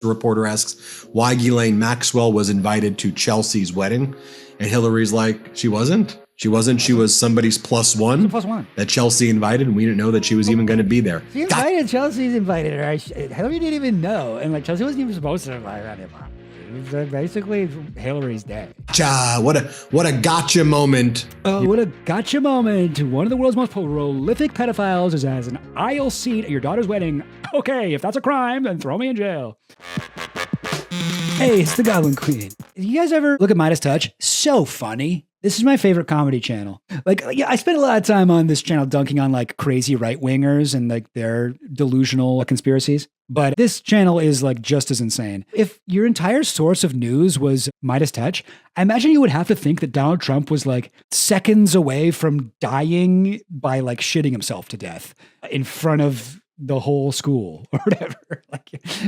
The reporter asks why Ghislaine Maxwell was invited to Chelsea's wedding. And Hillary's like, she wasn't. She wasn't. She was somebody's plus one that Chelsea invited, and we didn't know that she was even going to be there. She invited Chelsea's invited her. Hillary didn't even know. And like Chelsea wasn't even supposed to invite her. It was basically Hillary's day. What a gotcha moment. Oh, what a gotcha moment. One of the world's most prolific pedophiles is as an aisle seat at your daughter's wedding. Okay, if that's a crime, then throw me in jail. Hey, it's the Goblin Queen. You guys ever look at MeidasTouch? So funny. This is my favorite comedy channel. Like, yeah, I spend a lot of time on this channel dunking on like crazy right-wingers and like their delusional conspiracies. But this channel is like just as insane. If your entire source of news was MeidasTouch, I imagine you would have to think that Donald Trump was like seconds away from dying by like shitting himself to death in front of the whole school or whatever.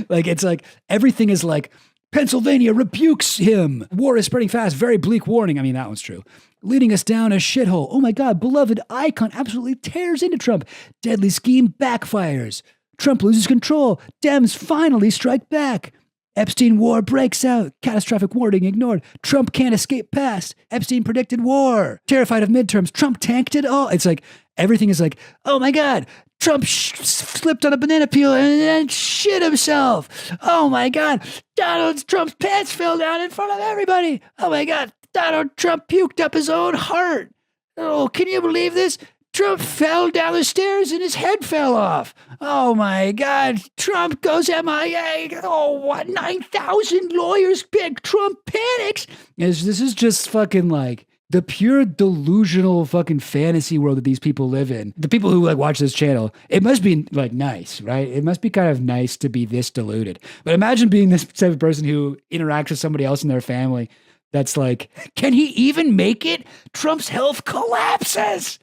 Like it's like everything is like, Pennsylvania rebukes him. War is spreading fast. Very bleak warning. I mean, that one's true. Leading us down a shithole. Oh my God, beloved icon absolutely tears into Trump. Deadly scheme backfires. Trump loses control. Dems finally strike back. Epstein war breaks out. Catastrophic warning ignored. Trump can't escape past. Epstein predicted war. Terrified of midterms. Trump tanked it all. It's like, everything is like, oh my God, Trump slipped on a banana peel and then shit himself. Oh my God, Donald Trump's pants fell down in front of everybody. Oh my God, Donald Trump puked up his own heart. Oh, can you believe this? Trump fell down the stairs and his head fell off. Oh my God, Trump goes MIA. Oh, what? 9,000 lawyers pick. Trump panics. This is just fucking like the pure delusional fucking fantasy world that these people live in. The people who like watch this channel, it must be like nice, right? It must be kind of nice to be this deluded. But imagine being this type of person who interacts with somebody else in their family that's like, can he even make it? Trump's health collapses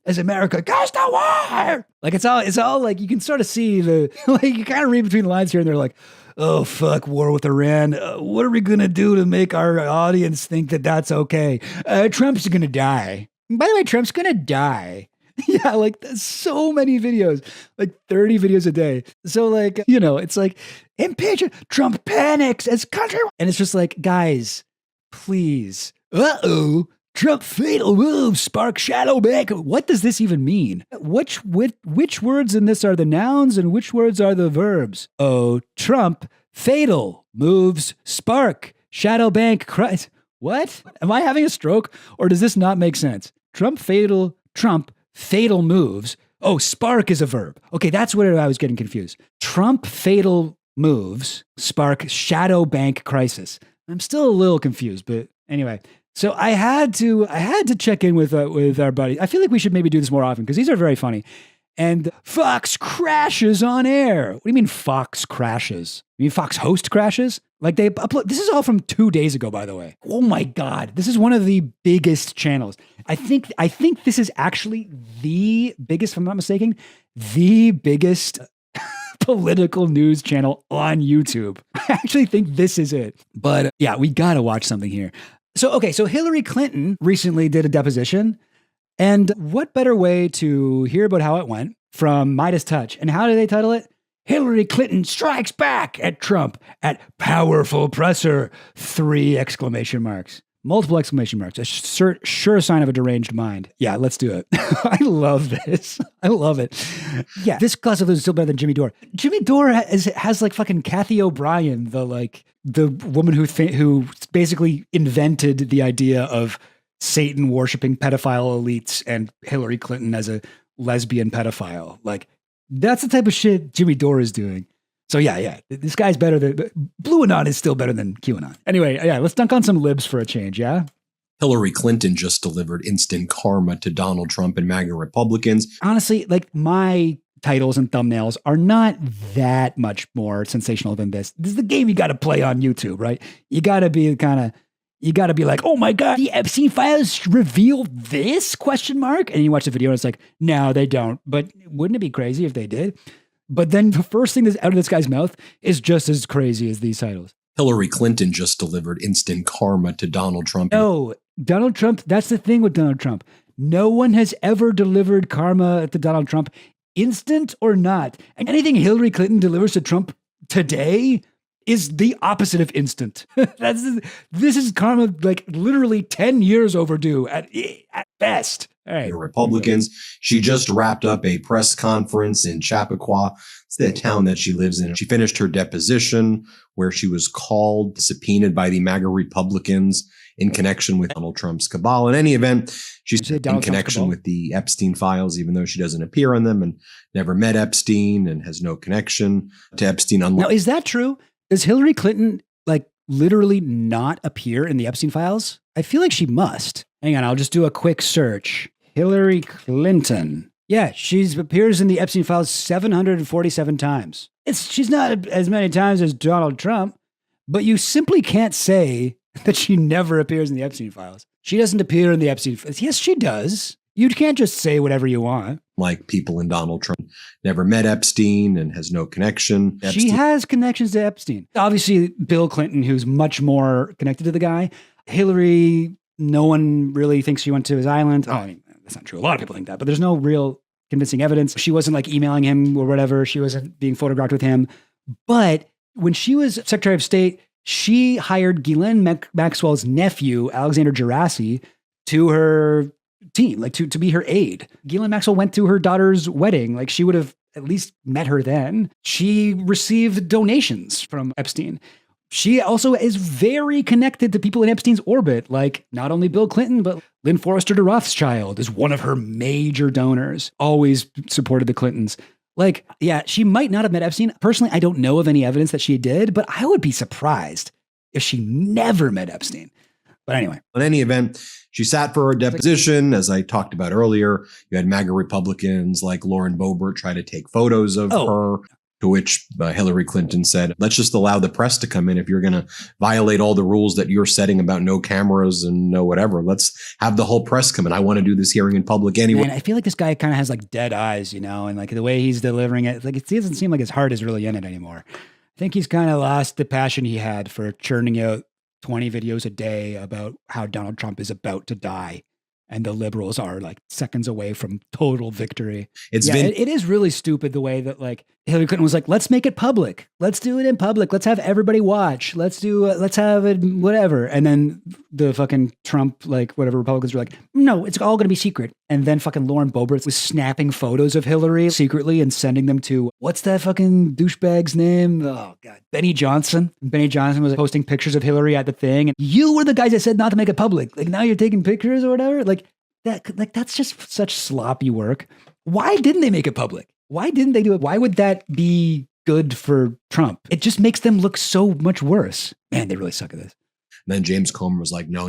as America goes to war. Like it's all like, you can sort of see the, like you kind of read between the lines here and they're like, oh, fuck, war with Iran. What are we going to do to make our audience think that that's okay? Trump's going to die. By the way, Trump's going to die. Yeah, like so many videos, like 30 videos a day. So like, you know, it's like, impeachment, Trump panics as country. And it's just like, guys, please. Uh-oh. Trump fatal move, spark shadow back. What does this even mean? Which words in this are the nouns and which words are the verbs? Oh, Trump fatal moves, spark, shadow bank, Christ. What? Am I having a stroke or does this not make sense? Trump fatal moves. Oh, spark is a verb. Okay, that's where I was getting confused. Trump fatal moves, spark, shadow bank crisis. I'm still a little confused, but anyway. So I had to check in with our buddy. I feel like we should maybe do this more often because these are very funny. And Fox crashes on air. What do you mean Fox crashes? You mean Fox host crashes? Like they upload. This is all from 2 days ago, by the way. Oh my God, this is one of the biggest channels. I think this is actually the biggest, if I'm not mistaken, the biggest political news channel on YouTube. I actually think this is it. But yeah, we gotta watch something here. So Hillary Clinton recently did a deposition, and what better way to hear about how it went from MeidasTouch? And how did they title it? Hillary Clinton strikes back at Trump at powerful presser, 3 exclamation marks. Multiple exclamation marks. A sure sign of a deranged mind. Yeah, let's do it. I love this. I love it. Yeah, this class is still better than Jimmy Dore. Jimmy Dore has like fucking Kathy O'Brien, the woman who basically invented the idea of Satan worshiping pedophile elites and Hillary Clinton as a lesbian pedophile. Like that's the type of shit Jimmy Dore is doing. So yeah, this guy's better than Blue Anon is still better than QAnon. Anyway, yeah, let's dunk on some libs for a change, yeah? Hillary Clinton just delivered instant karma to Donald Trump and MAGA Republicans. Honestly, like my titles and thumbnails are not that much more sensational than this. This is the game you got to play on YouTube, right? You got to be like, oh my God, the Epstein files reveal this ? And you watch the video and it's like, no, they don't. But wouldn't it be crazy if they did? But then the first thing that's out of this guy's mouth is just as crazy as these titles. Hillary Clinton just delivered instant karma to Donald Trump. No, Donald Trump, that's the thing with Donald Trump. No one has ever delivered karma to Donald Trump, instant or not. And anything Hillary Clinton delivers to Trump today is the opposite of instant. This is karma like literally 10 years overdue at best. All right. Republicans. She just wrapped up a press conference in Chappaqua. It's the town that she lives in. She finished her deposition where she was called, subpoenaed by the MAGA Republicans in connection with Donald Trump's cabal. In any event, she's in connection with the Epstein files, even though she doesn't appear on them and never met Epstein and has no connection to Epstein. Now, is that true? Does Hillary Clinton like literally not appear in the Epstein files? I feel like she must. Hang on, I'll just do a quick search. Hillary Clinton. Yeah, she appears in the Epstein files 747 times. She's not as many times as Donald Trump, but you simply can't say that she never appears in the Epstein files. She doesn't appear in the Epstein files. Yes, she does. You can't just say whatever you want. Like people in Donald Trump never met Epstein and has no connection. She has connections to Epstein. Obviously, Bill Clinton, who's much more connected to the guy. Hillary, no one really thinks she went to his island. Oh, I mean, that's not true. A lot of people think that, but there's no real convincing evidence. She wasn't like emailing him or whatever. She wasn't being photographed with him. But when she was Secretary of State, she hired Ghislaine Maxwell's nephew, Alexander Gerasi, to her team, like to be her aide. Ghislaine Maxwell went to her daughter's wedding. Like she would have at least met her then. She received donations from Epstein. She also is very connected to people in Epstein's orbit, like not only Bill Clinton, but Lynn Forrester de Rothschild is one of her major donors, always supported the Clintons. Like, yeah, she might not have met Epstein. Personally, I don't know of any evidence that she did, but I would be surprised if she never met Epstein. But anyway. In any event, she sat for her deposition. As I talked about earlier, you had MAGA Republicans like Lauren Boebert try to take photos of her, to which Hillary Clinton said, let's just allow the press to come in. If you're going to violate all the rules that you're setting about no cameras and no whatever, let's have the whole press come in. I want to do this hearing in public anyway. Man, I feel like this guy kind of has like dead eyes, you know, and like the way he's delivering it, like it doesn't seem like his heart is really in it anymore. I think he's kind of lost the passion he had for churning out 20 videos a day about how Donald Trump is about to die. And the liberals are like seconds away from total victory. It is really stupid the way that like Hillary Clinton was like, let's make it public. Let's do it in public. Let's have everybody watch. Let's have it, whatever. And then the fucking Trump, like whatever Republicans were like, no, it's all going to be secret. And then fucking Lauren Boebert was snapping photos of Hillary secretly and sending them to, what's that fucking douchebag's name? Oh God, Benny Johnson. Benny Johnson was posting pictures of Hillary at the thing. And you were the guys that said not to make it public. Like now you're taking pictures or whatever. Like that's just such sloppy work. Why didn't they make it public? Why didn't they do it? Why would that be good for Trump? It just makes them look so much worse. Man, they really suck at this. Then James Comer was like, no.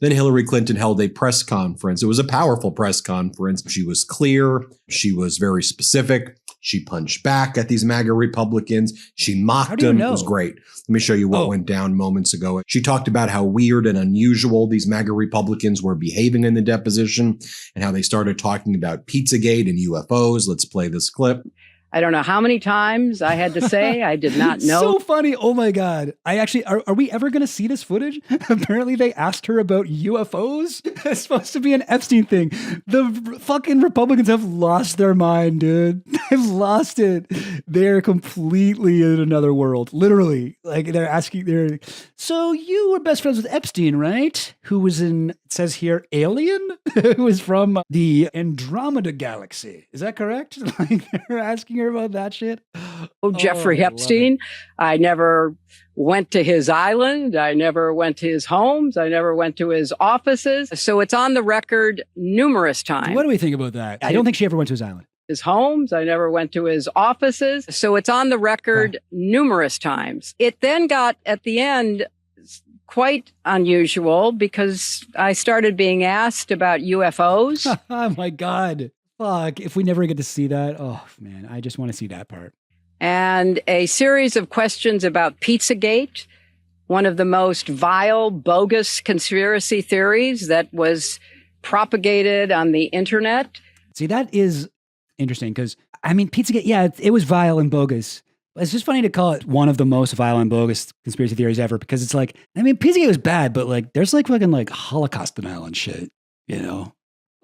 Then Hillary Clinton held a press conference. It was a powerful press conference. She was clear. She was very specific. She punched back at these MAGA Republicans. She mocked them. It was great. Let me show you what went down moments ago. She talked about how weird and unusual these MAGA Republicans were behaving in the deposition and how they started talking about Pizzagate and UFOs. Let's play this clip. I don't know how many times I had to say I did not know. So funny. Oh my God. I actually, are we ever going to see this footage? Apparently they asked her about UFOs. It's supposed to be an Epstein thing. The fucking Republicans have lost their mind, dude. They've lost it. They're completely in another world. Literally. Like so you were best friends with Epstein, right? Who was in, it says here, Alien? Who was from the Andromeda Galaxy. Is that correct? Like they're asking her about that shit. Jeffrey Epstein. I never went to his island. I never went to his homes. I never went to his offices. So it's on the record numerous times. What do we think about that? I don't think she ever went to his island. His homes. I never went to his offices. So it's on the record numerous times. It then got at the end quite unusual because I started being asked about UFOs. Oh my God. Fuck, if we never get to see that, oh man, I just want to see that part. And a series of questions about Pizzagate, one of the most vile, bogus conspiracy theories that was propagated on the internet. See, that is interesting because, I mean, Pizzagate, yeah, it was vile and bogus. It's just funny to call it one of the most vile and bogus conspiracy theories ever because it's like, I mean, Pizzagate was bad, but like, there's like fucking like Holocaust denial and shit, you know?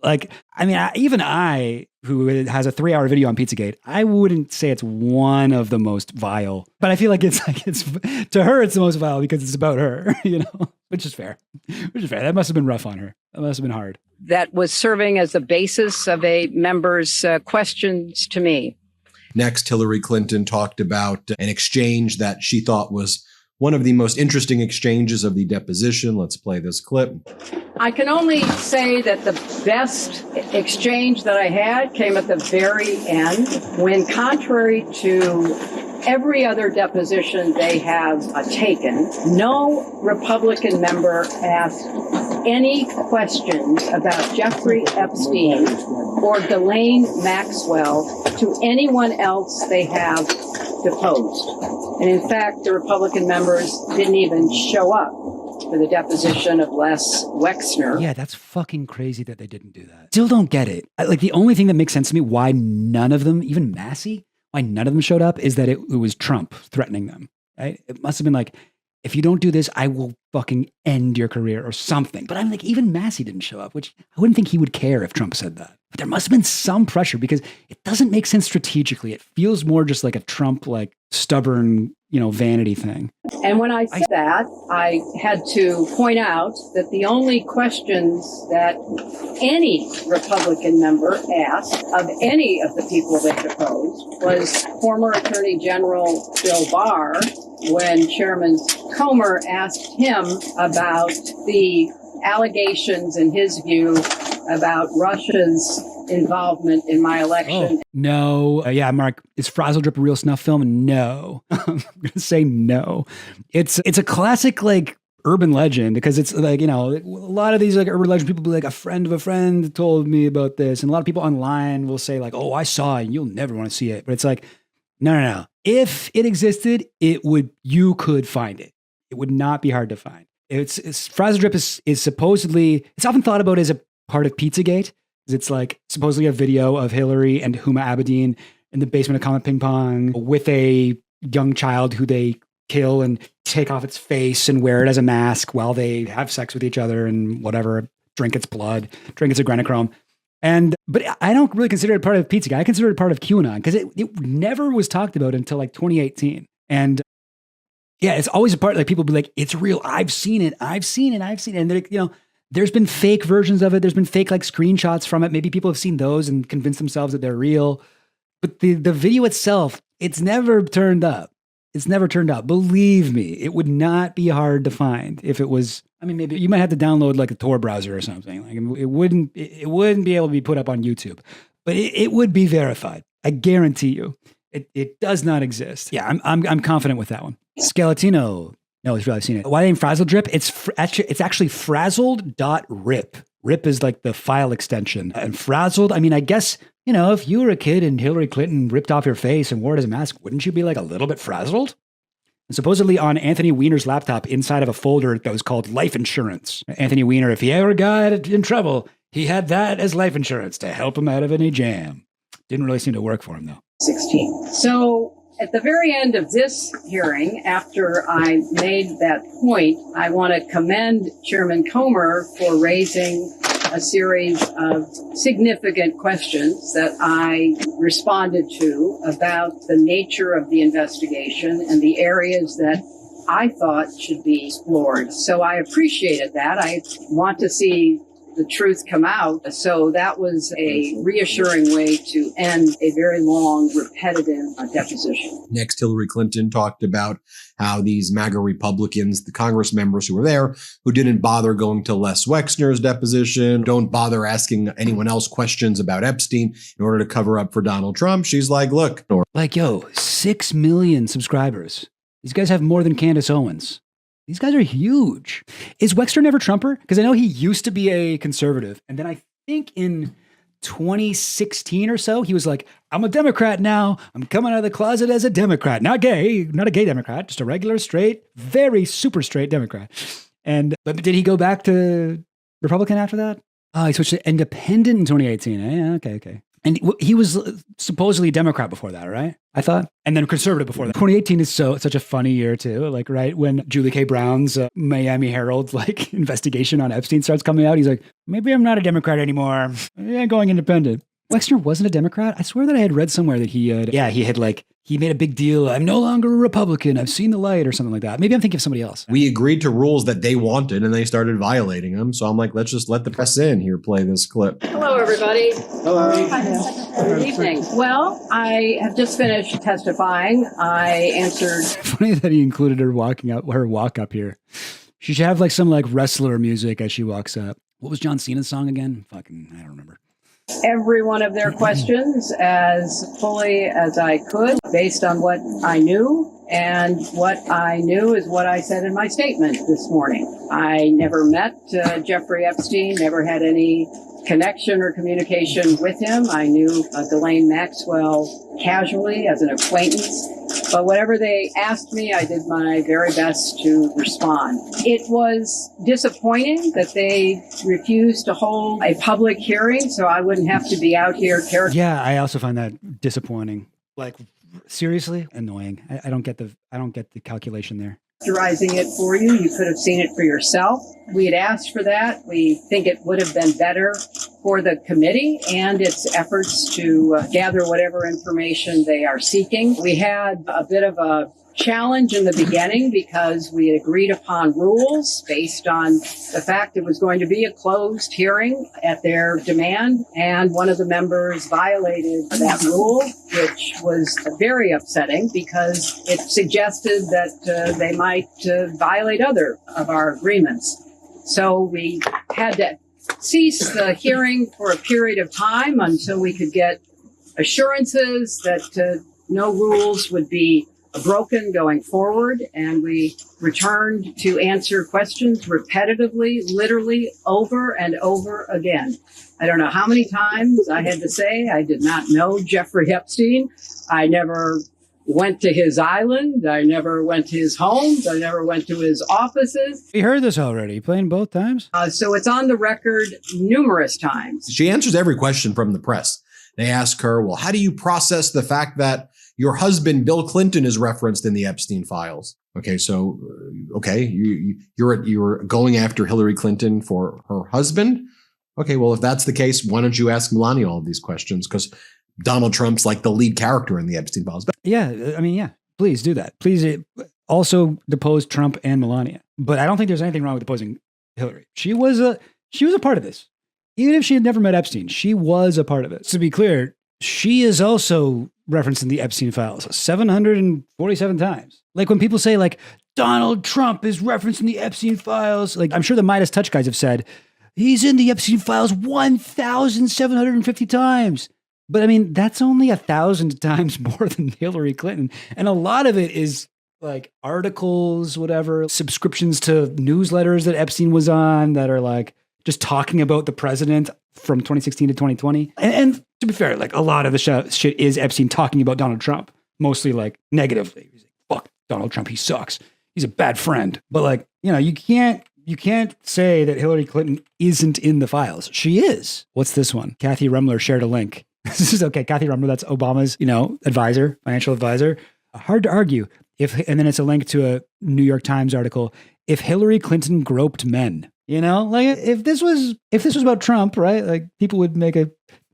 Like, I mean, even I, who has a 3-hour video on Pizzagate, I wouldn't say it's one of the most vile, but I feel like it's to her, it's the most vile because it's about her, which is fair. That must have been rough on her. That must have been hard. That was serving as the basis of a member's questions to me. Next, Hillary Clinton talked about an exchange that she thought was one of the most interesting exchanges of the deposition. Let's play this clip. I can only say that the best exchange that I had came at the very end, when, contrary to every other deposition they have taken, no Republican member asked any questions about Jeffrey Epstein or Ghislaine Maxwell to anyone else they have deposed. And in fact, the Republican members didn't even show up for the deposition of Les Wexner. Yeah, that's fucking crazy that they didn't do that. Still don't get it. Like, the only thing that makes sense to me why none of them, even Massey, why none of them showed up is that it was Trump threatening them. Right? It must have been like, if you don't do this, I will fucking end your career or something. But I'm like, even Massey didn't show up, which I wouldn't think he would care if Trump said that. But there must have been some pressure because it doesn't make sense strategically. It feels more just like a Trump, like stubborn, vanity thing. And when I said that, I had to point out that the only questions that any Republican member asked of any of the people they deposed was former Attorney General Bill Barr, when Chairman Comer asked him about the allegations, in his view, about Russia's involvement in my election. No. Yeah, Mark, is Frazzle Drip a real snuff film? No. I'm going to say no. It's a classic, like, urban legend, because it's like, a lot of these like urban legend people be like, a friend of a friend told me about this. And a lot of people online will say like, oh, I saw it and you'll never want to see it. But it's like, no. If it existed, you could find it. It would not be hard to find. It's Frazzle Drip is supposedly, it's often thought about as a part of Pizzagate. It's like supposedly a video of Hillary and Huma Abedin in the basement of Comet Ping Pong with a young child who they kill and take off its face and wear it as a mask while they have sex with each other and whatever, drink its blood, drink its adrenochrome. But I don't really consider it part of Pizzagate. I consider it part of QAnon because it never was talked about until like 2018. And yeah, it's always a part, like people be like, it's real. I've seen it. And they're, there's been fake versions of it. There's been fake like screenshots from it. Maybe people have seen those and convinced themselves that they're real. But the video itself, it's never turned up. Believe me, it would not be hard to find if it was. I mean, maybe you might have to download like a Tor browser or something. Like it wouldn't be able to be put up on YouTube, but it would be verified. I guarantee you, it does not exist. Yeah, I'm confident with that one. Skeletino. No, it's really, I've seen it. Why name Frazzle Drip? It's actually frazzled.rip. RIP is like the file extension. And frazzled, I mean, I guess, if you were a kid and Hillary Clinton ripped off your face and wore it as a mask, wouldn't you be like a little bit frazzled? And supposedly on Anthony Weiner's laptop, inside of a folder that was called life insurance. Anthony Weiner, if he ever got in trouble, he had that as life insurance to help him out of any jam. Didn't really seem to work for him, though. 16. So at the very end of this hearing, after I made that point, I want to commend Chairman Comer for raising a series of significant questions that I responded to about the nature of the investigation and the areas that I thought should be explored. So I appreciated that. I want to see the truth come out. So that was a reassuring way to end a very long, repetitive deposition. Next, Hillary Clinton talked about how these MAGA Republicans, the Congress members who were there, who didn't bother going to Les Wexner's deposition, don't bother asking anyone else questions about Epstein in order to cover up for Donald Trump. She's like, look. Like, 6 million subscribers. These guys have more than Candace Owens. These guys are huge. Is Wexner never Trumper? Because I know he used to be a conservative. And then I think in 2016 or so, he was like, I'm a Democrat now. I'm coming out of the closet as a Democrat. Not gay, not a gay Democrat, just a regular, straight, very super straight Democrat. But did he go back to Republican after that? Oh, he switched to independent in 2018. Yeah, okay. And he was supposedly a Democrat before that, right? I thought. And then conservative before that. 2018 is such a funny year too. Like, right when Julie K. Brown's Miami Herald like investigation on Epstein starts coming out, he's like, maybe I'm not a Democrat anymore. Maybe I'm going independent. Wexner wasn't a Democrat. I swear that I had read somewhere that he made a big deal. I'm no longer a Republican. I've seen the light or something like that. Maybe I'm thinking of somebody else. We agreed to rules that they wanted and they started violating them. So I'm like, let's just let the press in here, play this clip. Hello, everybody. Hello. Good evening. Well, I have just finished testifying. I answered. Funny that he included her walk up here. She should have like some like wrestler music as she walks up. What was John Cena's song again? I don't remember. Every one of their questions as fully as I could based on what I knew. And what I knew is what I said in my statement this morning. I never met Jeffrey Epstein, never had any connection or communication with him. I knew Ghislaine Maxwell casually as an acquaintance. But whatever they asked me, I did my very best to respond. It was disappointing that they refused to hold a public hearing, so I wouldn't have to be out here. Yeah, I also find that disappointing. Like, seriously, annoying. I don't get the calculation there. Characterizing it for you. You could have seen it for yourself. We had asked for that. We think it would have been better for the committee and its efforts to gather whatever information they are seeking. We had a bit of a challenge in the beginning because we had agreed upon rules based on the fact it was going to be a closed hearing at their demand, and one of the members violated that rule, which was very upsetting because it suggested that they might violate other of our agreements. So we had to cease the hearing for a period of time until we could get assurances that no rules would be broken going forward, and we returned to answer questions repetitively, literally over and over again. I don't know how many times I had to say I did not know Jeffrey Epstein. I never went to his island. I never went to his homes. I never went to his offices. We heard this already. Playing both times? So it's on the record numerous times. She answers every question from the press. They ask her, well, how do you process the fact that your husband, Bill Clinton, is referenced in the Epstein files? Okay, so, you're going after Hillary Clinton for her husband? Okay, well, if that's the case, why don't you ask Melania all of these questions? Because Donald Trump's like the lead character in the Epstein files. Yeah, please do that. Please also depose Trump and Melania. But I don't think there's anything wrong with deposing Hillary. She was a part of this. Even if she had never met Epstein, she was a part of it. To be clear, she is also referenced in the Epstein files 747 times. Like when people say like Donald Trump is referenced in the Epstein files, like I'm sure the MeidasTouch guys have said, he's in the Epstein files 1,750 times. But I mean, that's only 1,000 times more than Hillary Clinton. And a lot of it is like articles, whatever, subscriptions to newsletters that Epstein was on that are like just talking about the president from 2016 to 2020. And to be fair, like a lot of the shit is Epstein talking about Donald Trump, mostly like negatively. He's like, fuck Donald Trump, he sucks. He's a bad friend. But like, you can't say that Hillary Clinton isn't in the files. She is. What's this one? Kathy Rumler shared a link. This is okay. Kathy Rumler, that's Obama's, advisor, financial advisor. Hard to argue. And then it's a link to a New York Times article. If Hillary Clinton groped men, like if this was about Trump, right? Like people would make I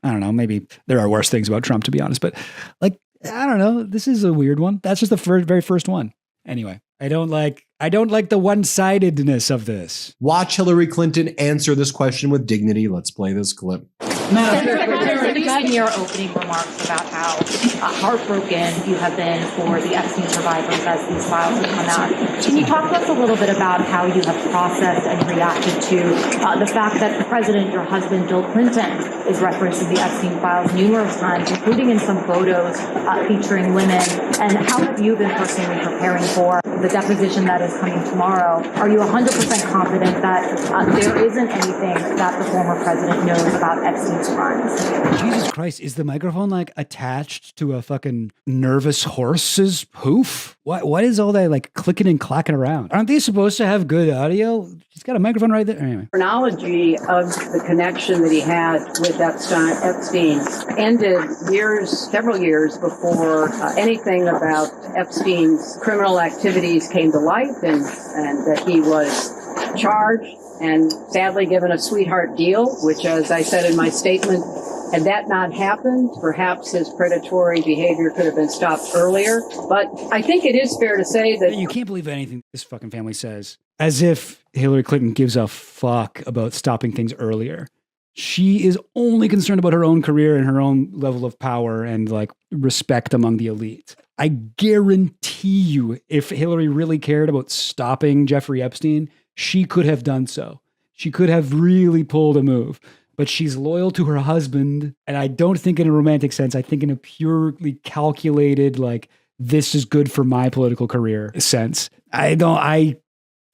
don't know, maybe there are worse things about Trump, to be honest, but like, I don't know. This is a weird one. That's just the very first one. Anyway, I don't like the one-sidedness of this. Watch Hillary Clinton answer this question with dignity. Let's play this clip. In your opening remarks about how heartbroken you have been for the Epstein survivors as these files have come out. Can you talk to us a little bit about how you have processed and reacted to the fact that the president, your husband, Bill Clinton, is referenced in the Epstein files numerous times, including in some photos featuring women? And how have you been personally preparing for the deposition that is coming tomorrow? Are you 100% confident that there isn't anything that the former president knows about Epstein Epstein's crimes. Jesus Christ, is the microphone like attached to a fucking nervous horse's hoof? What is all that like clicking and clacking around? Aren't they supposed to have good audio? She's got a microphone right there. Anyway. Chronology of the connection that he had with Epstein ended several years before anything about Epstein's criminal activities came to light, and that he was charged and sadly given a sweetheart deal, which, as I said in my statement, had that not happened, perhaps his predatory behavior could have been stopped earlier. But I think it is fair to say that you can't believe anything this fucking family says. As if Hillary Clinton gives a fuck about stopping things earlier. She is only concerned about her own career and her own level of power and like respect among the elite. I guarantee you, if Hillary really cared about stopping Jeffrey Epstein, she could have done so. She could have really pulled a move. But she's loyal to her husband. And I don't think in a romantic sense. I think in a purely calculated, like, this is good for my political career sense. I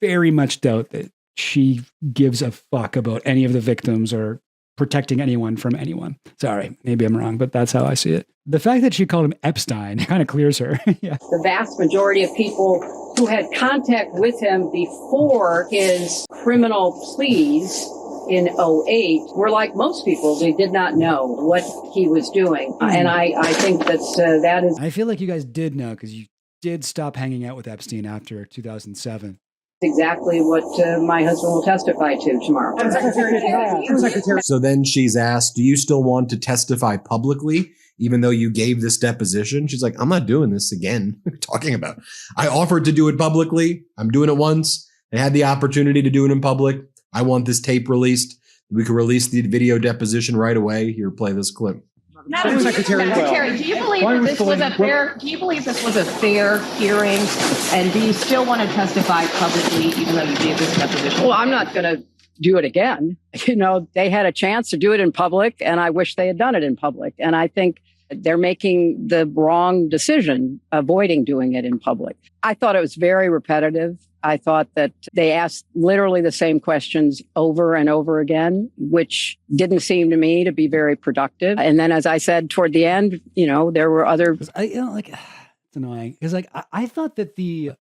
very much doubt that she gives a fuck about any of the victims or protecting anyone from anyone. Sorry, maybe I'm wrong, but that's how I see it. The fact that she called him Epstein kind of clears her. Yeah. the vast majority of people who had contact with him before his criminal pleas in 2008 were like most people. They did not know what he was doing. And I think that is... I feel like you guys did know because you did stop hanging out with Epstein after 2007. exactly what my husband will testify to tomorrow. So then she's asked, do you still want to testify publicly, even though you gave this deposition? She's like, I'm not doing this again. What are you talking about? I offered to do it publicly. I'm doing it once. I had the opportunity to do it in public. I want this tape released. We could release the video deposition right away. Here, play this clip. Madam Secretary, do you believe this was a fair? Do you believe this was a fair hearing? And do you still want to testify publicly, even though you gave this deposition? Well, I'm not going to do it again. You know, they had a chance to do it in public, and I wish they had done it in public. And I think they're making the wrong decision, avoiding doing it in public. I thought it was very repetitive. I thought that they asked literally the same questions over and over again, which didn't seem to me to be very productive. And then, as I said, toward the end, you know, there were other... It's annoying. Because I thought that the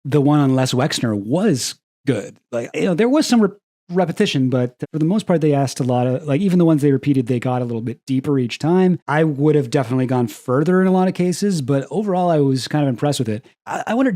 one on Les Wexner was good. Like, you know, there was some repetition, but for the most part, they asked a lot of, like, even the ones they repeated, they got a little bit deeper each time. I would have definitely gone further in a lot of cases, but overall, I was kind of impressed with it. I wonder,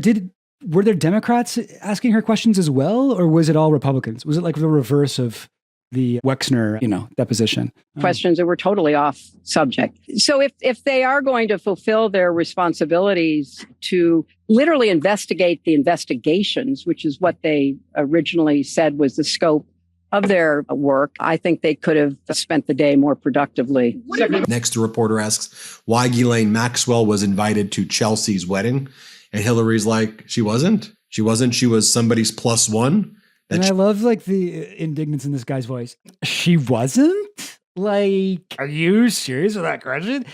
were there Democrats asking her questions as well, or was it all Republicans? Was it like the reverse of the Wexner, deposition? Questions that were totally off subject. So if they are going to fulfill their responsibilities to literally investigate the investigations, which is what they originally said was the scope of their work, I think they could have spent the day more productively. Next, the reporter asks why Ghislaine Maxwell was invited to Chelsea's wedding. And Hillary's like, she wasn't. She was somebody's plus one. And I love like the indignance in this guy's voice. She wasn't? Like, are you serious with that question?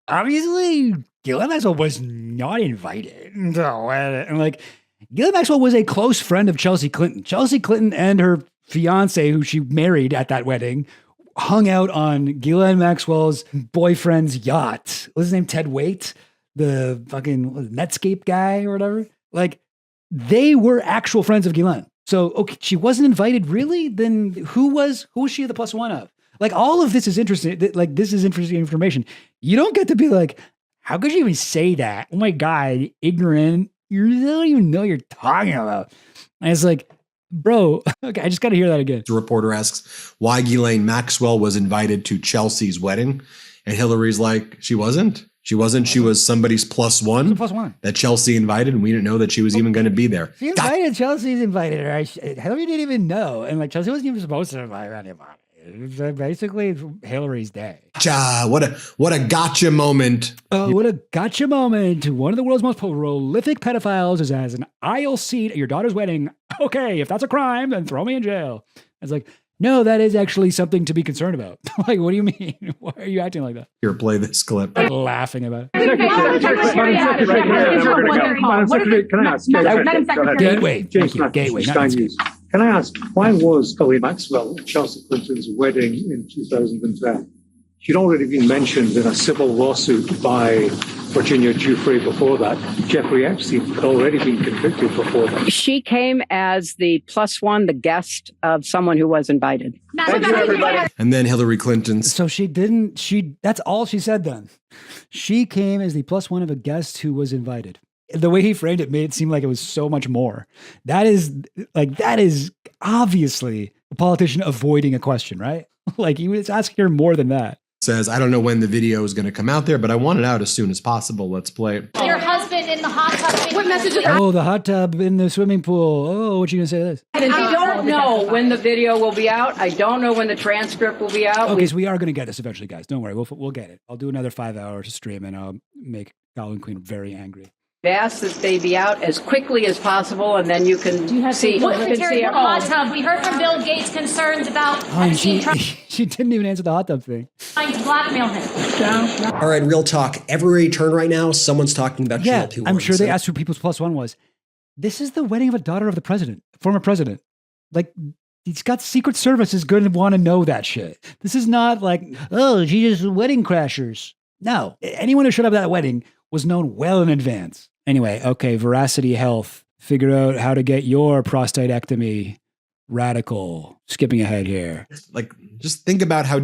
Obviously, Ghislaine Maxwell was not invited. And like, Ghislaine Maxwell was a close friend of Chelsea Clinton. Chelsea Clinton and her fiance, who she married at that wedding, hung out on Ghislaine Maxwell's boyfriend's yacht. What's his name? Ted Waite? The fucking Netscape guy or whatever. Like, they were actual friends of Ghislaine. So, okay, she wasn't invited, really? Then who was she the plus one of? Like, all of this is interesting. Like, this is interesting information. You don't get to be like, how could you even say that? Oh my God, ignorant. You don't even know what you're talking about. And it's like, bro, okay, I just got to hear that again. The reporter asks why Ghislaine Maxwell was invited to Chelsea's wedding. And Hillary's like, she wasn't. She was somebody's plus one. Plus one. That Chelsea invited, and we didn't know that she was even going to be there. She invited, Chelsea's invited her. Hillary didn't even know. And like, Chelsea wasn't even supposed to invite anybody. It was basically Hillary's day. Gotcha. What a gotcha moment. Oh, what a gotcha moment. One of the world's most prolific pedophiles is as an aisle seat at your daughter's wedding. Okay, if that's a crime, then throw me in jail. It's like, no, that is actually something to be concerned about. Like, what do you mean? Why are you acting like that? Here, play this clip. I'm laughing about it. Madam Secretary, Gateway. Thank you. Gateway. Not excuse. Can I ask, why was Ghislaine Maxwell at Chelsea Clinton's wedding in 2010? She'd already been mentioned in a civil lawsuit by Virginia Giuffre before that. Jeffrey Epstein had already been convicted before that. She came as the plus one, the guest of someone who was invited. Thank you, everybody. And then Hillary Clinton. So that's all she said then. She came as the plus one of a guest who was invited. The way he framed it made it seem like it was so much more. That is obviously a politician avoiding a question, right? Like he was asking her more than that. Says, I don't know when the video is going to come out there, but I want it out as soon as possible. Let's play it. Your husband in the hot tub. What message is Oh, the hot tub in the swimming pool. Oh, what you going to say to this? I don't know when the video will be out. I don't know when the transcript will be out. Okay, so we are going to get this eventually, guys. Don't worry. We'll get it. I'll do another 5 hours of stream and I'll make Colin Queen very angry. Ask that they be out as quickly as possible, and then you can see. Terry, the hot tub. We heard from Bill Gates concerns about Epstein trying She didn't even answer the hot tub thing. to blackmail him. All right, real talk. Every turn right now, someone's talking about Yeah, GLP-1. I'm sure they asked who people's plus one was. This is the wedding of a daughter of the president, former president. Like, he's got Secret Service is going to want to know that shit. This is not like, oh, she just wedding crashers. No, anyone who showed up at that wedding was known well in advance. Anyway, okay, Veracity Health. Figure out how to get your prostatectomy. Radical. Skipping ahead here. Like, just think about how,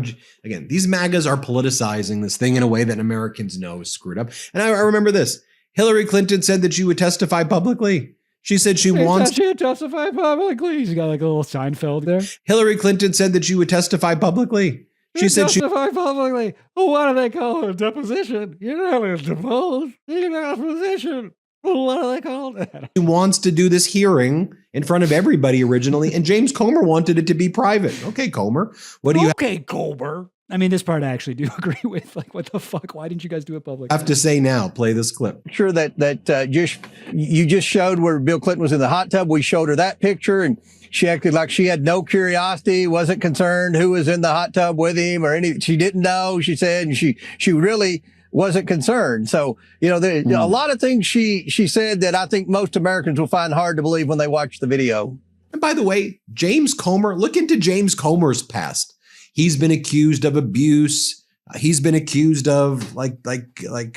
again, these MAGAs are politicizing this thing in a way that Americans know is screwed up. And I remember this. Hillary Clinton said that she would testify publicly. She said she wants to testify publicly. She's got like a little Seinfeld there. Hillary Clinton said that she would testify publicly. She said she testify publicly. Oh, what do they call it? A deposition. You're not going to depose. You're not in a position. What do they call that? She wants to do this hearing in front of everybody originally, and James Comer wanted it to be private. Okay, Comer. What do you Comer? I mean, this part I actually do agree with. Like, what the fuck? Why didn't you guys do it public? have to say now? Play this clip. Sure that you just showed where Bill Clinton was in the hot tub. We showed her that picture, and she acted like she had no curiosity, wasn't concerned who was in the hot tub with him or any. She didn't know. She said, and she really wasn't concerned. So, you know, a lot of things she said that I think most Americans will find hard to believe when they watch the video. And by the way, James Comer, look into James Comer's past. He's been accused of abuse. He's been accused of like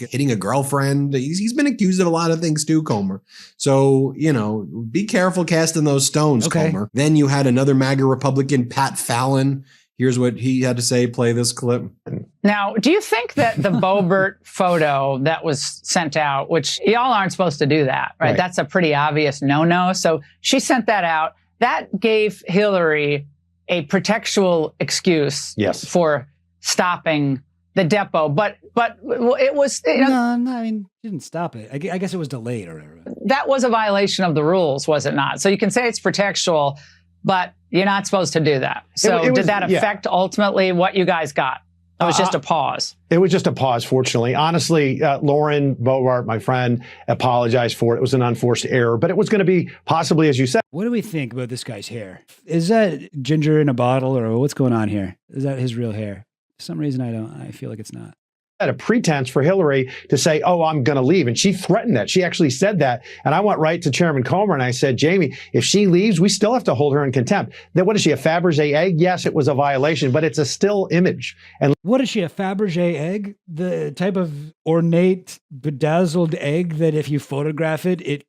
hitting a girlfriend. He's been accused of a lot of things too, Comer. So, you know, be careful casting those stones, Comer. Then you had another MAGA Republican, Pat Fallon. Here's what he had to say. Play this clip. Now, do you think that the Boebert photo that was sent out, which y'all aren't supposed to do that, right? That's a pretty obvious no-no. So she sent that out. That gave Hillary a pretextual excuse for stopping the depo, but it was no, I mean, didn't stop it. I guess it was delayed or whatever. That was a violation of the rules, was it not? So you can say it's pretextual, but you're not supposed to do that. So did that affect ultimately what you guys got? It was just a pause. It was just a pause, fortunately. Honestly, Lauren Boebert, my friend, apologized for it. It was an unforced error, but it was going to be possibly, as you said. What do we think about this guy's hair? Is that ginger in a bottle or what's going on here? Is that his real hair? For some reason, I feel like it's not. A pretense for Hillary to say, oh, I'm going to leave. And she threatened that. She actually said that. And I went right to Chairman Comer and I said, Jamie, if she leaves, we still have to hold her in contempt. Then what is she, a Fabergé egg? Yes, it was a violation, but it's a still image. And what is she, a Fabergé egg? The type of ornate, bedazzled egg that if you photograph it, it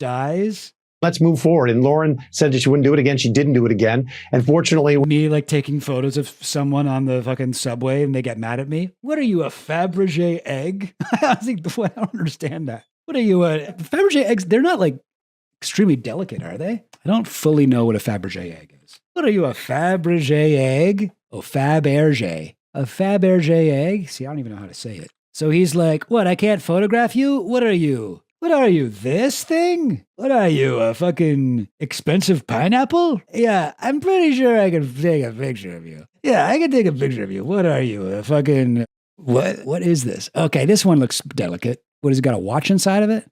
dies? Let's move forward. And Lauren said that she wouldn't do it again. She didn't do it again. And fortunately, me like taking photos of someone on the fucking subway and they get mad at me. What are you, a Fabergé egg? I don't understand that. What are you, Fabergé eggs? They're not like extremely delicate, are they? I don't fully know what a Fabergé egg is. What are you, a Fabergé egg? Oh, Fabergé. A Fabergé egg? See, I don't even know how to say it. So he's like, what, I can't photograph you? What are you? What are you, this thing? What are you, a fucking expensive pineapple? Yeah, I'm pretty sure I can take a picture of you. Yeah, I can take a picture of you. What are you, a fucking... What is this? Okay, this one looks delicate. What, has it got a watch inside of it?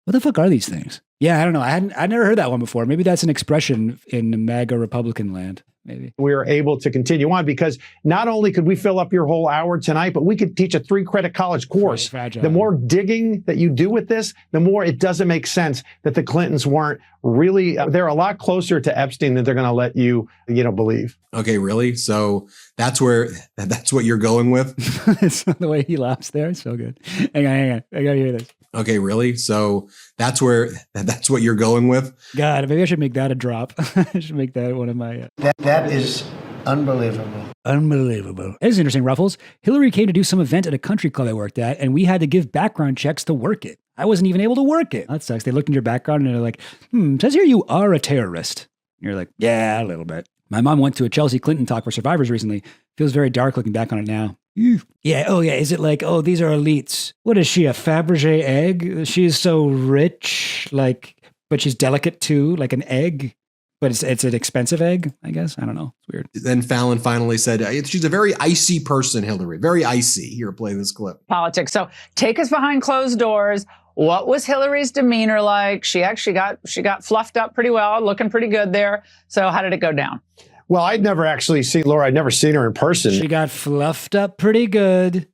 What the fuck are these things? Yeah, I don't know. I'd never heard that one before. Maybe that's an expression in MAGA Republican land. maybe. We were able to continue on because not only could we fill up your whole hour tonight, but we could teach a 3-credit college course. The more digging that you do with this, the more it doesn't make sense that the Clintons weren't really, they're a lot closer to Epstein than they're going to let you believe. Okay, really? So that's what you're going with? It's the way he laughs there. It's so good. Hang on. I got to hear this. Okay, really? So that's what you're going with? God, maybe I should make that a drop. I should make that one of my... That is unbelievable. Unbelievable. It is interesting, Ruffles. Hillary came to do some event at a country club I worked at, and we had to give background checks to work it. I wasn't even able to work it. That sucks. They looked in your background and they're like, it says here you are a terrorist. And you're like, yeah, a little bit. My mom went to a Chelsea Clinton talk for survivors recently. Feels very dark looking back on it now. Yeah. Oh, yeah. Is it like, oh, these are elites? What is she, a Fabergé egg? She's so rich, but she's delicate too, like an egg. But it's an expensive egg, I guess. I don't know. It's weird. Then Fallon finally said, she's a very icy person, Hillary. Very icy. Here, play this clip. Politics. So take us behind closed doors. What was Hillary's demeanor like? She actually got fluffed up pretty well, looking pretty good there. So how did it go down? Well, I'd never actually seen Laura. I'd never seen her in person. She got fluffed up pretty good.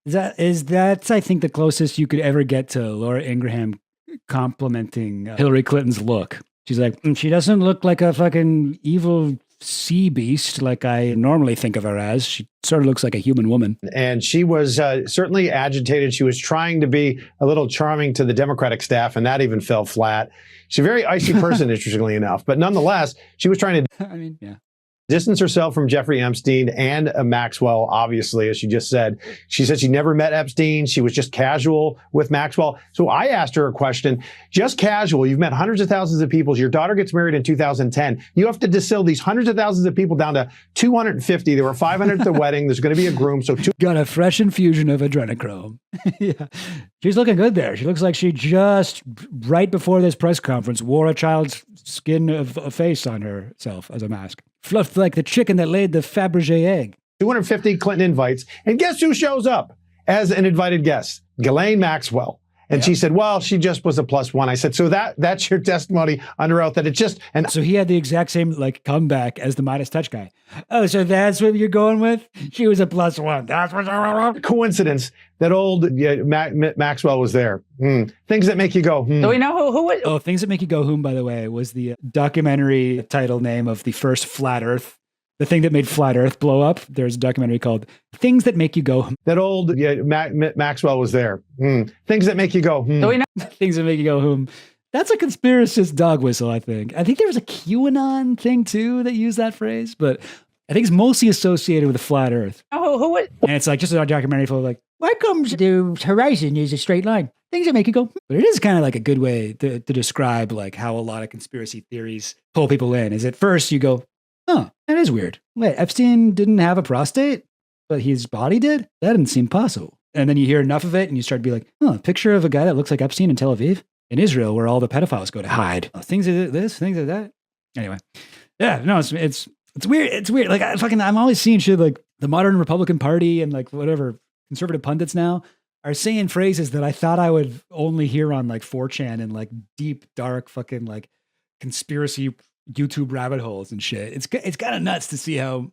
That's I think the closest you could ever get to Laura Ingraham complimenting Hillary Clinton's look. She's like, she doesn't look like a fucking evil sea beast like I normally think of her as. She sort of looks like a human woman. And she was certainly agitated. She was trying to be a little charming to the Democratic staff, and that even fell flat. She's a very icy person, interestingly enough. But nonetheless, she was trying to distance herself from Jeffrey Epstein and Maxwell, obviously, as she just said. She said she never met Epstein. She was just casual with Maxwell. So I asked her a question, just casual. You've met hundreds of thousands of people. Your daughter gets married in 2010. You have to distill these hundreds of thousands of people down to 250. There were 500 at the wedding. There's going to be a groom. So got a fresh infusion of adrenochrome. Yeah. She's looking good there. She looks like she just, right before this press conference, wore a child's skin of a face on herself as a mask. Fluffed like the chicken that laid the Fabergé egg. 250 Clinton invites. And guess who shows up as an invited guest? Ghislaine Maxwell. And she said, well, she just was a +1. I said, so that's your testimony under oath that it's just... And so he had the exact same comeback as the MeidasTouch guy. Oh, so that's what you're going with? She was a +1. That's what... Coincidence that old Maxwell was there. Things that make you go, Do we know who would... Oh, Things That Make You Go by the way, was the documentary title name of the first Flat Earth. The thing that made Flat Earth blow up. There's a documentary called Things That Make You Go. That old Maxwell was there. Things that make you go. Do we know? Things That Make You Go. That's a conspiracist dog whistle, I think. I think there was a QAnon thing too that used that phrase, but I think it's mostly associated with the Flat Earth. Oh, who would? And it's like just a documentary full of why comes the horizon is a straight line? Things that make you go. But it is kind of like a good way to describe how a lot of conspiracy theories pull people in. Is at first you go, oh, that is weird. Wait, Epstein didn't have a prostate, but his body did? That didn't seem possible. And then you hear enough of it and you start to be like, oh, a picture of a guy that looks like Epstein in Tel Aviv? In Israel, where all the pedophiles go to hide. Oh, things like this, things like that. Anyway. Yeah, no, it's weird. It's weird. I'm always seeing shit like the modern Republican Party and whatever conservative pundits now are saying phrases that I thought I would only hear on 4chan and deep, dark fucking conspiracy YouTube rabbit holes and shit. It's kind of nuts to see how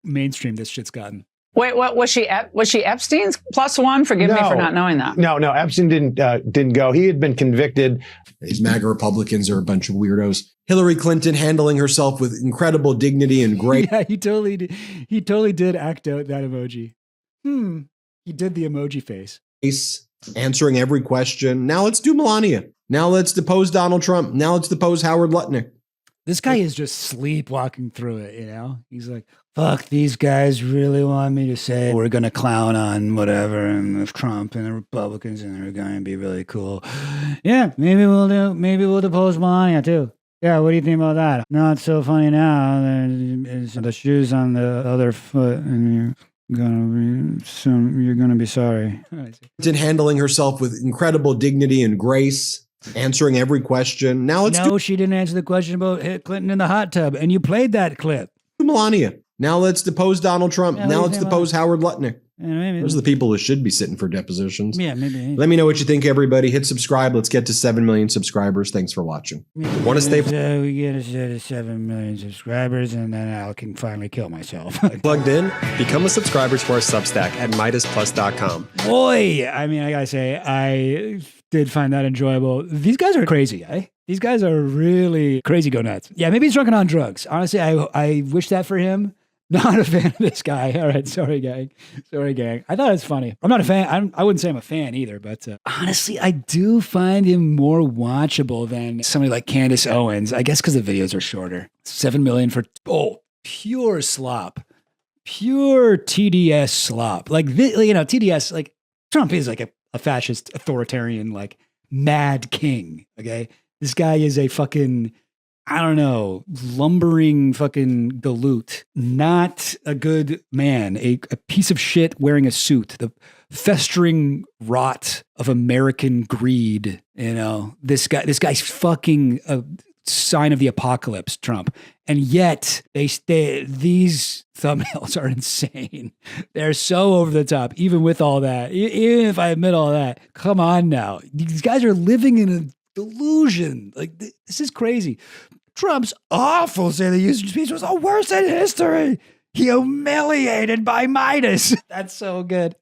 mainstream this shit's gotten. Wait, what was she Epstein's +1? Forgive me for not knowing that. No, Epstein didn't go. He had been convicted. These MAGA Republicans are a bunch of weirdos. Hillary Clinton handling herself with incredible dignity and grace. Yeah, he totally did act out that emoji. He did the emoji face. Answering every question. Now let's do Melania. Now let's depose Donald Trump. Now let's depose Howard Lutnick. This guy is just sleepwalking through it, He's like, fuck, these guys really want me to say we're going to clown on whatever and Trump and the Republicans and they're going to be really cool. Yeah, maybe we'll depose Melania too. Yeah, what do you think about that? Not so funny now. There's the shoes on the other foot and you're gonna be sorry. Clinton handling herself with incredible dignity and grace. Answering every question. Now let's she didn't answer the question about Clinton in the hot tub, and you played that clip. Melania. Now let's depose Donald Trump. Yeah, now let's depose Howard Lutnick. Maybe. Those are the people who should be sitting for depositions. Yeah, maybe. Let me know what you think, everybody. Hit subscribe. Let's get to 7 million subscribers. Thanks for watching. Want to stay we get to 7 million subscribers, and then I can finally kill myself. Plugged in? Become a subscriber to our Substack at MeidasPlus.com. Boy, I mean, I gotta say, I did find that enjoyable. These guys are crazy, eh? These guys are really crazy go nuts. Yeah, maybe he's drunken on drugs. Honestly, I wish that for him. Not a fan of this guy. All right, sorry, gang. Sorry, gang. I thought it was funny. I'm not a fan. I wouldn't say I'm a fan either, but honestly, I do find him more watchable than somebody like Candace Owens. I guess because the videos are shorter. 7 million for pure slop, pure TDS slop. Like TDS. Like Trump is like a fascist, authoritarian, like mad king. Okay, this guy is a fucking, I don't know, lumbering fucking galoot. Not a good man. A piece of shit wearing a suit. The festering rot of American greed. You know, this guy's fucking a sign of the apocalypse, Trump. And yet these thumbnails are insane. They're so over the top, even with all that. Even if I admit all that, come on now. These guys are living in a delusion. Like, this is crazy. Trump's awful, say the usage speech was the worst in history. Humiliated by Meidas. That's so good.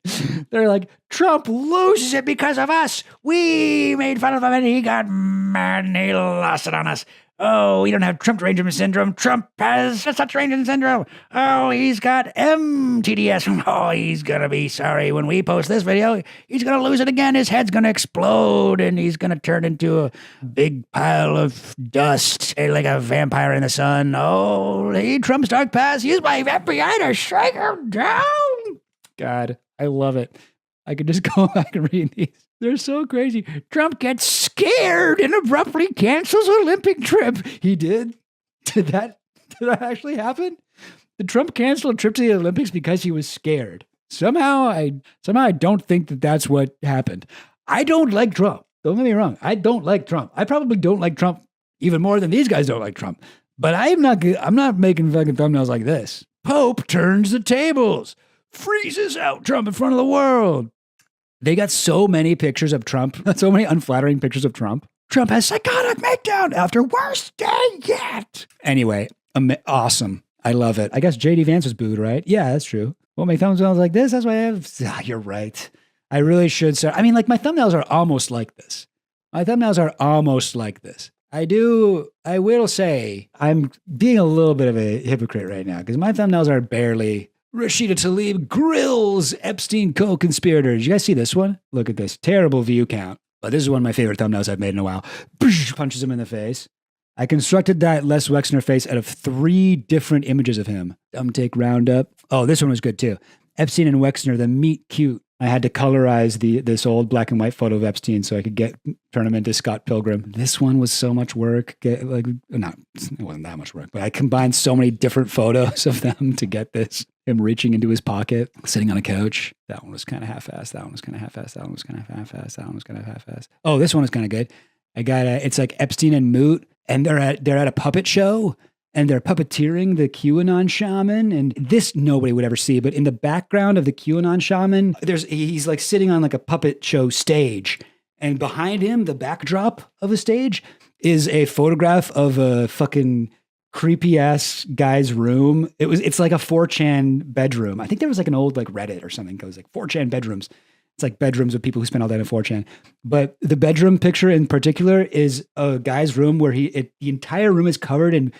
They're like, Trump loses it because of us. We made fun of him and he got mad and he lost it on us. Oh, we don't have Trump derangement syndrome. Trump has such derangement syndrome. Oh, he's got MTDS. Oh, he's going to be sorry when we post this video. He's going to lose it again. His head's going to explode and he's going to turn into a big pile of dust like a vampire in the sun. Oh, Trump's dark past used by FBI to strike him down. God, I love it. I could just go back and read these. They're so crazy. Trump gets scared and abruptly cancels Olympic trip. He did? Did that actually happen? Did Trump cancel a trip to the Olympics because he was scared? Somehow I don't think that that's what happened. I don't like Trump. Don't get me wrong. I don't like Trump. I probably don't like Trump even more than these guys don't like Trump. But I'm not making fucking thumbnails like this. Pope turns the tables. Freezes out Trump in front of the world. They got so many pictures of Trump, so many unflattering pictures of Trump. Trump has psychotic meltdown after worst day yet. Anyway, awesome. I love it. I guess J.D. Vance was booed, right? Yeah, that's true. Well, my thumbnails like this, that's why I have... you're right. I really should start... I mean, like, my thumbnails are almost like this. I will say, I'm being a little bit of a hypocrite right now, because my thumbnails are barely... Rashida Tlaib grills Epstein co-conspirators. You guys see this one? Look at this. Terrible view count. But this is one of my favorite thumbnails I've made in a while. Punches him in the face. I constructed that Les Wexner face out of 3 different images of him. Dumb take roundup. Oh, this one was good too. Epstein and Wexner, the meet cute. I had to colorize this old black and white photo of Epstein so I could turn him into Scott Pilgrim. This one was so much work. It wasn't that much work, but I combined so many different photos of them to get this. Him reaching into his pocket, sitting on a couch. That one was kind of half-assed. That one was kind of half-assed. That one was kind of half-assed. That one was kind of half-assed. Oh, this one was kind of good. I got it's like Epstein and Moot, and they're at a puppet show, and they're puppeteering the QAnon shaman. And this nobody would ever see, but in the background of the QAnon shaman, he's like sitting on like a puppet show stage, and behind him, the backdrop of a stage is a photograph of a fucking creepy ass guy's room. It's like a 4chan bedroom. I think there was like an old like Reddit or something goes like 4chan bedrooms. It's like bedrooms of people who spend all day on 4chan. But the bedroom picture in particular is a guy's room where the entire room is covered in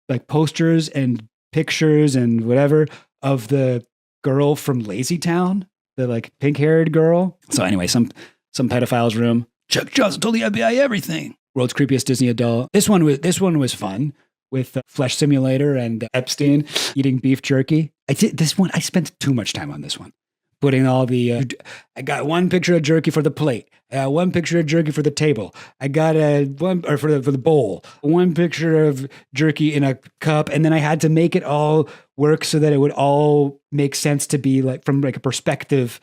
like posters and pictures and whatever of the girl from Lazy Town, the like pink-haired girl. So anyway, some pedophile's room. Chuck Johnson told the FBI everything. World's creepiest Disney adult. This one was fun. With Flesh Simulator and Epstein eating beef jerky. I spent too much time on this one. Putting all the, I got one picture of jerky for the plate. One picture of jerky for the table. I got for the bowl. One picture of jerky in a cup. And then I had to make it all work so that it would all make sense to be like from like a perspective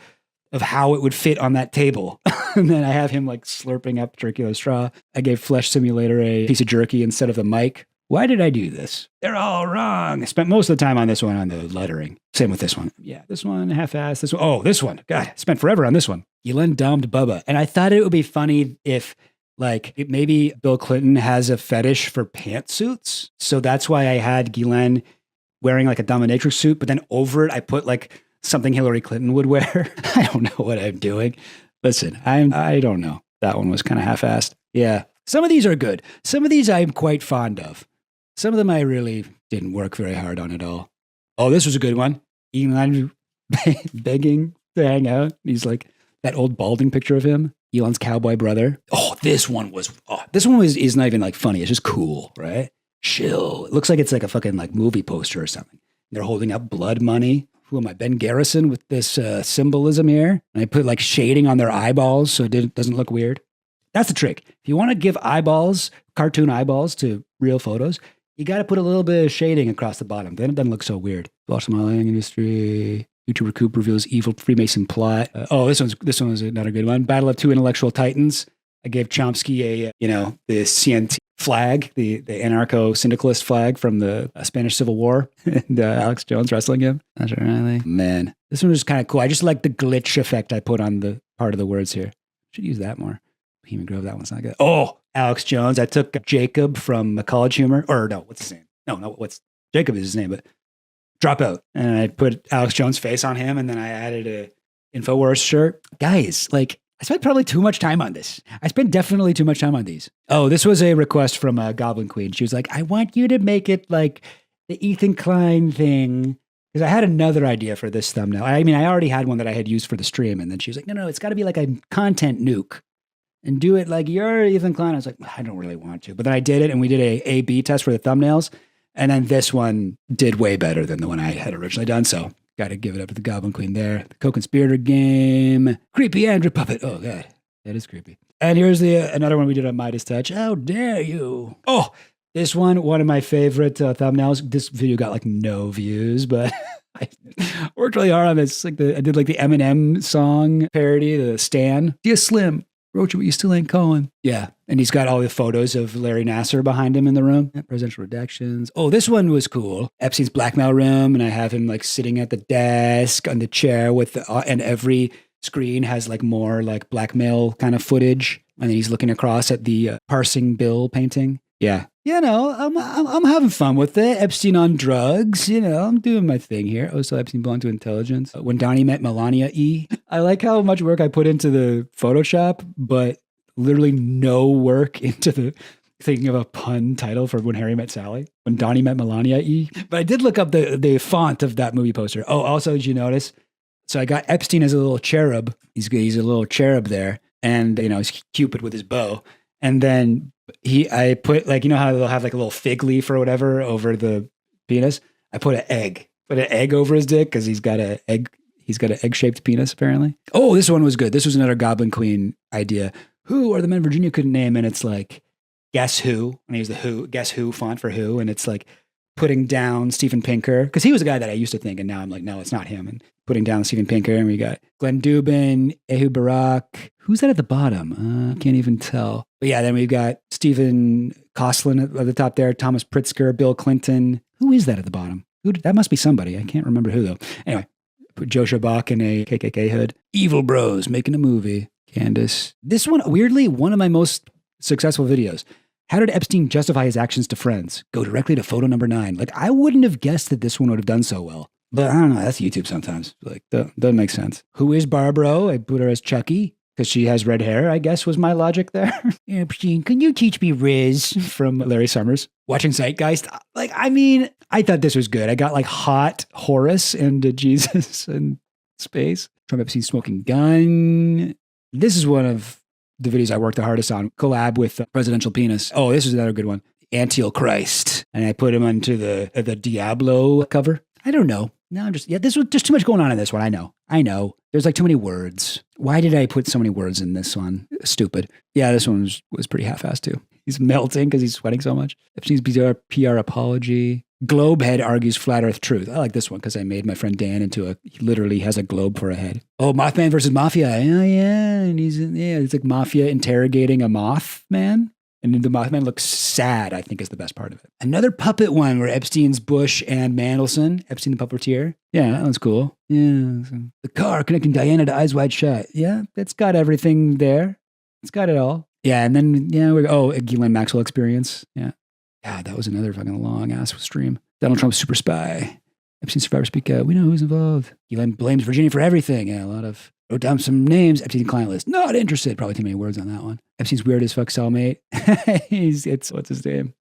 of how it would fit on that table. And then I have him like slurping up jerky with a straw. I gave Flesh Simulator a piece of jerky instead of the mic. Why did I do this? They're all wrong. I spent most of the time on this one on the lettering. Same with this one. Yeah, this one, half-assed. This one. Oh, this one. God, I spent forever on this one. Ghislaine domed Bubba. And I thought it would be funny if, like, maybe Bill Clinton has a fetish for pantsuits. So that's why I had Ghislaine wearing like a dominatrix suit, but then over it, I put like something Hillary Clinton would wear. I don't know what I'm doing. Listen, I don't know. That one was kind of half-assed. Yeah. Some of these are good. Some of these I'm quite fond of. Some of them I really didn't work very hard on at all. Oh, this was a good one. Elon begging to hang out. He's like that old balding picture of him. Elon's cowboy brother. Oh, this one is not even like funny. It's just cool, right? Chill. It looks like it's like a fucking like movie poster or something. They're holding up blood money. Who am I? Ben Garrison with this symbolism here. And I put like shading on their eyeballs so it doesn't look weird. That's the trick. If you want to give eyeballs, cartoon eyeballs to real photos, you got to put a little bit of shading across the bottom. Then it doesn't look so weird. Baltimore industry. YouTuber Coop reveals evil Freemason plot. This one was another good one. Battle of Two Intellectual Titans. I gave Chomsky the CNT flag, the anarcho-syndicalist flag from the Spanish Civil War, and Alex Jones wrestling him. That's really, man. This one was kind of cool. I just like the glitch effect I put on the part of the words here. Should use that more. Bohemian Grove, that one's not good. Oh, Alex Jones. I took Jacob from College Humor, or no, what's his name? Jacob is his name, but Dropout. And I put Alex Jones' face on him, and then I added a InfoWars shirt. Guys, like, I spent probably too much time on this. I spent definitely too much time on these. Oh, this was a request from Goblin Queen. She was like, I want you to make it like the Ethan Klein thing. Because I had another idea for this thumbnail. I mean, I already had one that I had used for the stream. And then she was like, no, it's got to be like a content nuke. And do it like you're Ethan Klein. I was like, I don't really want to. But then I did it, and we did a A/B test for the thumbnails. And then this one did way better than the one I had originally done. So got to give it up to the Goblin Queen there. The Co-Conspirator game. Creepy Andrew Puppet. Oh, God. That is creepy. And here's another one we did on MeidasTouch. How dare you? Oh, this one of my favorite thumbnails. This video got like no views, but I worked really hard on this. Like I did like the Eminem song parody, the Stan. Dear Slim. Wrote you, but you still ain't calling. Yeah. And he's got all the photos of Larry Nassar behind him in the room. Yeah, presidential redactions. Oh, this one was cool. Epstein's blackmail room. And I have him like sitting at the desk on the chair with and every screen has like more like blackmail kind of footage. And then he's looking across at the Parsing Bill painting. Yeah. I'm having fun with it. Epstein on drugs. I'm doing my thing here. Oh, so Epstein belonged to intelligence. When Donnie met Melania E. I like how much work I put into the Photoshop, but literally no work into the thinking of a pun title for When Harry Met Sally. When Donnie met Melania E. But I did look up the font of that movie poster. Oh, also, did you notice? So I got Epstein as a little cherub. He's a little cherub there. And, he's Cupid with his bow. And then I put like, how they'll have like a little fig leaf or whatever over the penis. I put an egg over his dick because he's got an egg-shaped penis apparently. Oh, this one was good. This was another Goblin Queen idea. Who are the men Virginia couldn't name? And it's like, guess who? And I use the guess who font for who. And it's like putting down Steven Pinker because he was a guy that I used to think. And now I'm like, no, it's not him. And putting down Steven Pinker. And we got Glenn Dubin, Ehud Barak. Who's that at the bottom? Can't even tell. But yeah, then we've got Stephen Koslin at the top there, Thomas Pritzker, Bill Clinton. Who is that at the bottom? That must be somebody. I can't remember who though. Anyway, put Joe Shabak in a KKK hood. Evil Bros making a movie. Candace. This one, weirdly, one of my most successful videos. How did Epstein justify his actions to friends? Go directly to photo number 9. Like, I wouldn't have guessed that this one would have done so well. But I don't know. That's YouTube sometimes. Like, doesn't make sense. Who is Barbaro? I put her as Chucky. Because she has red hair, I guess, was my logic there. Epstein, can you teach me Riz from Larry Summers? Watching Zeitgeist. Like, I mean, I thought this was good. I got like hot Horus and Jesus and space. Trump Epstein smoking gun. This is one of the videos I worked the hardest on. Collab with Presidential Penis. Oh, this is another good one. Antichrist. And I put him onto the Diablo cover. I don't know. No, this was just too much going on in this one. I know. There's like too many words. Why did I put so many words in this one? Stupid. Yeah, this one was pretty half-assed too. He's melting because he's sweating so much. Epstein's PR apology. Globehead argues flat earth truth. I like this one because I made my friend Dan he literally has a globe for a head. Oh, Mothman versus Mafia. Oh, yeah. And it's like Mafia interrogating a Mothman. And the Mothman looks sad, I think is the best part of it. Another puppet one where Epstein's Bush and Mandelson, Epstein the puppeteer. Yeah, that one's cool. Yeah. The car connecting Diana to Eyes Wide Shut. Yeah, it's got everything there. It's got it all. Yeah, and then, a Ghislaine Maxwell experience. Yeah. God, that was another fucking long ass stream. Donald Trump's super spy. Epstein survivors speak out. We know who's involved. Ghislaine blames Virginia for everything. Yeah, wrote down some names. Epstein client list. Not interested. Probably too many words on that one. Epstein's weird as fuck cellmate. What's his name?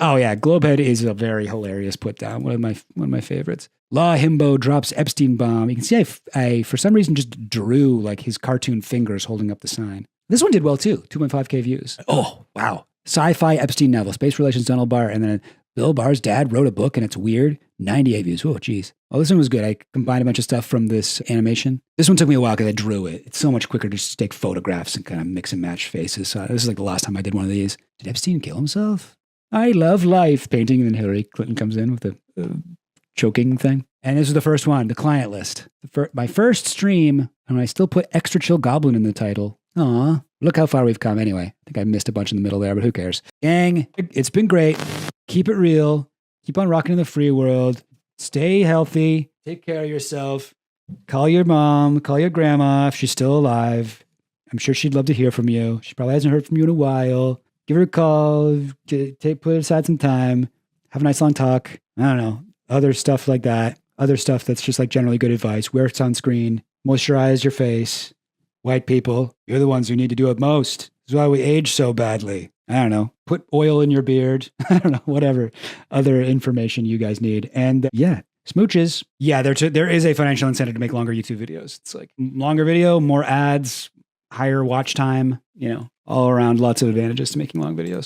Oh yeah, Globehead is a very hilarious put down. One of my favorites. Law Himbo drops Epstein bomb. You can see I for some reason just drew like his cartoon fingers holding up the sign. This one did well too. 2.5K views. Oh wow. Sci-fi Epstein novel, space relations Donald Barr, and then Bill Barr's dad wrote a book and it's weird. 98 views. Oh, geez. Oh, this one was good. I combined a bunch of stuff from this animation. This one took me a while because I drew it. It's so much quicker to just take photographs and kind of mix and match faces. So this is like the last time I did one of these. Did Epstein kill himself? I love life. Painting, and then Hillary Clinton comes in with the choking thing. And this is the first one, the client list. My first stream, and I still put Extra Chill Goblin in the title. Aw, look how far we've come anyway. I think I missed a bunch in the middle there, but who cares? Gang, it's been great. Keep it real. Keep on rocking in the free world. Stay healthy. Take care of yourself. Call your mom. Call your grandma if she's still alive. I'm sure she'd love to hear from you. She probably hasn't heard from you in a while. Give her a call. Put aside some time. Have a nice long talk. I don't know. Other stuff like that. Other stuff that's just like generally good advice. Wear sunscreen. Moisturize your face. White people, you're the ones who need to do it most. This is why we age so badly. I don't know. Put oil in your beard. I don't know. Whatever other information you guys need. And smooches. Yeah, there is a financial incentive to make longer YouTube videos. It's like longer video, more ads, higher watch time, all around lots of advantages to making long videos.